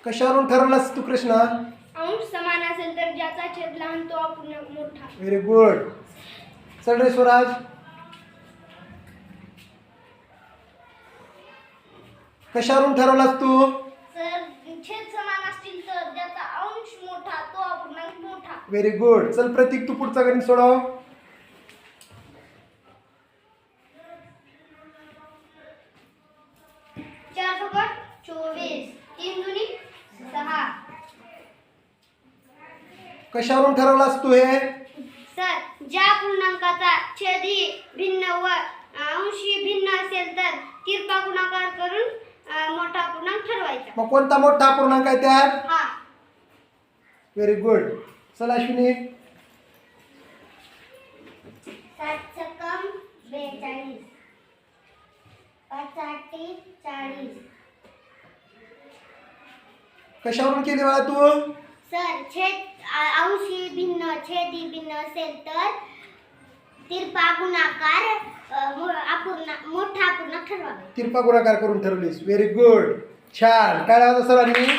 कशावरून ठरवलास तू कृष्णा? अंश समान असेल तर ज्याचा छेद लहान तो अपूर्णांक मोठा. Very good. चल रे स्वराज. कशावरून ठरवलास तू? सर छेद समान असतील तर ज्याचा अंश मोठा तो अपूर्णांक मोठा. Very good. चल प्रतीक, तू पुढचा गणित सोडव. 4 3 दुनी 6. कशावरून ठरवलास तू हे? सर ज्या पूर्णांकाचा छेद ही भिन्न व अंशी भिन्न असेल तर तिरपा गुणाकार करून मोठा पूर्णांक ठरवायचा. मग कोणता मोठा पूर्णांक आहे त्यात? हा. Very good. चल अश्विनी. 7 चकम 42 5 आठी 40. कशावरून केली बाळा तू? सर छेद अंशी भिन्न छेदी भिन्न असेल तर तिरपा गुणाकार मोठा अपूर्णांक ठरवावा. तिरपा गुणाकार करून ठरवलीस. Very good. छान. काय लावता सरांनी?